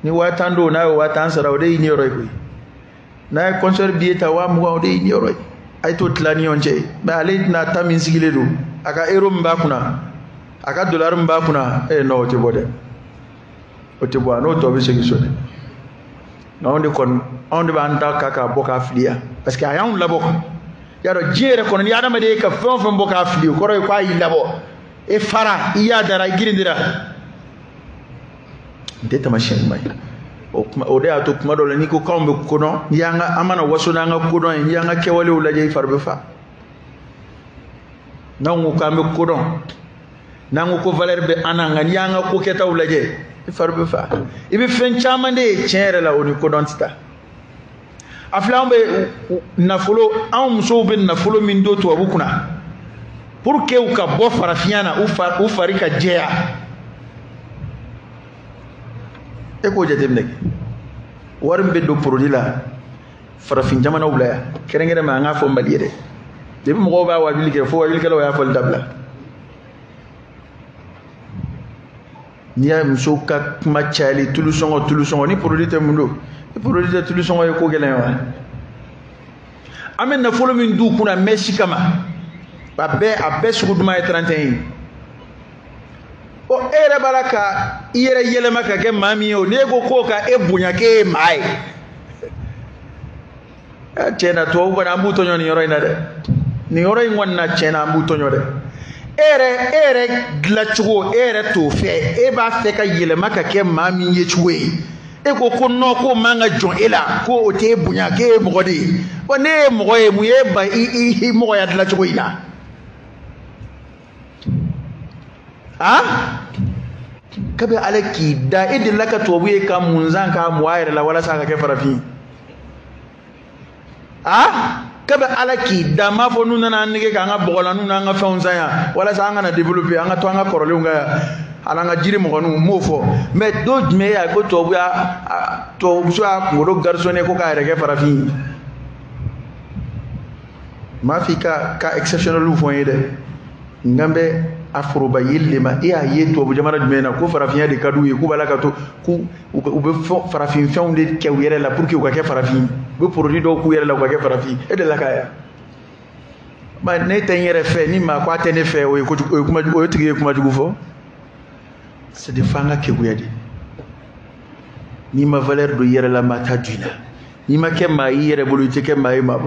ni 50 don n'a ye 50 sara o de y'i niyɔrɔ ye koyi n'a ye concert billet ta 20 o de y'i niyɔrɔ ye a ye to tila ni ɲɔgɔn cɛ mais ale tɛna ta min sigilen don a ka euro min b'a kunna a ka dollar min b'a kunna non o tɛ bɔ dɛ o tɛ bɔ n'o tɔ bɛ segin so dɛ anw de b'an da k'a bɔ k'a fili yan parce que a y'anw labɔ y'a dɔn diɲɛ yɛrɛ kɔnɔ ni adamaden ye ka fɛn o fɛn bɔ k'a fili o kɔrɔ ye k'a y'i labɔ e fara i y'a dara i girindira n tɛ taamasiyɛn ɲuman ye o de y'a to kuma dɔ la n'i ko k'anw bɛ kodɔn n'i y'an ka an mana waso n'an ka kodɔn ye n'i y'an ka kɛwalew lajɛ i fari bɛ fa n'anw ko k'an bɛ kodɔn n'an ko ko valeur bɛ an na nka n'i y'an ka ko kɛtaw lajɛ i fari bɛ fa i bɛ fɛn caman de ye tiɲɛ yɛrɛ la o ni kodɔn tɛ taa a filɛ anw bɛ nafolo anw musow bɛ nafolo min don tubabu kunna pour que u ka bɔ farafinya na u fari ka jɛya e k'o jateminɛ kɛ wari min bɛ don produit la farafin jamanaw la yan kɛrɛnkɛrɛnma an k'a fɔ Mali yɛrɛ depuis mɔgɔw b'a wajuli kɛ fo wajulikɛlaw y'a fɔli dabila n'i y'a muso ka kuma cayali tulu sɔngɔ ni produit tɛ mun don ni produit tɛ tulu sɔngɔ ye ko gɛlɛn wa an bɛ nafolo min d'u kunna mɛsi kama a bɛɛ sugu duman ye 31 ye e yɛrɛ b'a la ka i yɛrɛ yɛlɛma ka kɛ maa min ye o n'e ko k'o ka e bonya k'e ye maa ye tiɲɛ na tubabu kɔni an b'u tɔɲɔ nin yɔrɔ in na dɛ nin yɔrɔ in kɔni na tiɲɛ na an b'u tɔɲɔ dɛ e yɛrɛ dilancogo e yɛrɛ t'o fɛ e b'a fɛ ka yɛlɛma ka kɛ maa min ye cogo ye e ko ko non k'o man ka jɔn e la ko o t'e bonya k'e ye mɔgɔ de ye wa ne ye mɔgɔ ye mun ye ba i mɔgɔya dilancogo in na kabe Ala k'i da e delila ka tubabu ye ka munzan k'a mɔ a yɛrɛ la walasa a ka kɛ farafin kabe Ala k'i da m'a fɔ n'u nana an nege k'an ka bɔgɔla n'u n'an ka fɛnw san yan walasa an kana développer an ka to an ka kɔrɔlenw ka yan an'an ka jiri mɔgɔninw m'o fɔ mais do jumɛn ye a ko tubabuso y'a kunkolo garçonné ko k'a yɛrɛ kɛ farafin ye ma fi ka exceptional lu foye de ngambe afroba yillima iya yeto bu jamana jumena ko farafin de kadu ye ku balaka to ku ube farafin fewde ke yere la pour que ko ke farafin be produit do ku yere la ko ke farafin e de la kaya ba ne ten yere fe ni ma kwa tene fe o ko kuma o tigi kuma jugu fo c'est de fanga ke ku yede ni ma valeur do yere la mata dina ni ma ke ma yere bolu te ke ma ma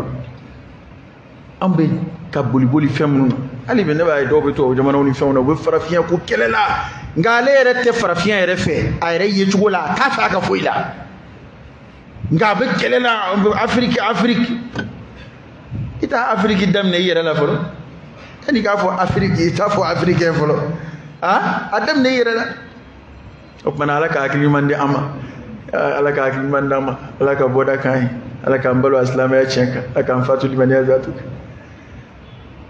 ambe ka boli fem ali be ne ba do be to jamana woni fem no be farafien ko kelela ngale yere te farafien yere fe ayre ye chugola ta fa ka foila nga be kelela afrique ita afrique dam ne yere la folo tani ka fo afrique ita fo africain folo adam ne yere la o mana ala ka akili mande ama ala ka akili mandama ala ka boda kai ala ka mbalo islamiya chenka ala ka fatu limaniya zatu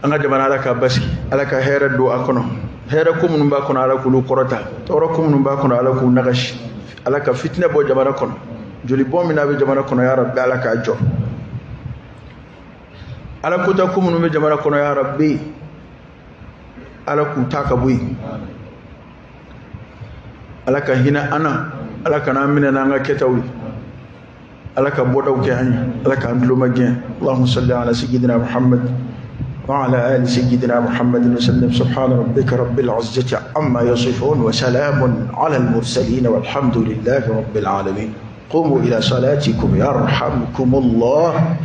anga jamana ala ka baski ala ka hera do akono hera ko mun ba kono ala kulu korota toro ko mun ba kono ala ku nagash ala ka fitna bo jamana kono joli bo mi na be jamana kono ya rabbi ala ka jo ala ko ta ko mun be jamana kono ya rabbi ala ku taka buyi ala ka hina ana ala ka na mina na nga ketawi ala ka bodaw ke anya ala ka andlo magien allahumma salli ala sayyidina muhammad وعلى آل سيدنا محمد وسلم سبحان ربك رب العزة عما يصفون وسلام على المرسلين والحمد لله رب العالمين قوموا إلى صلاتكم يرحمكم الله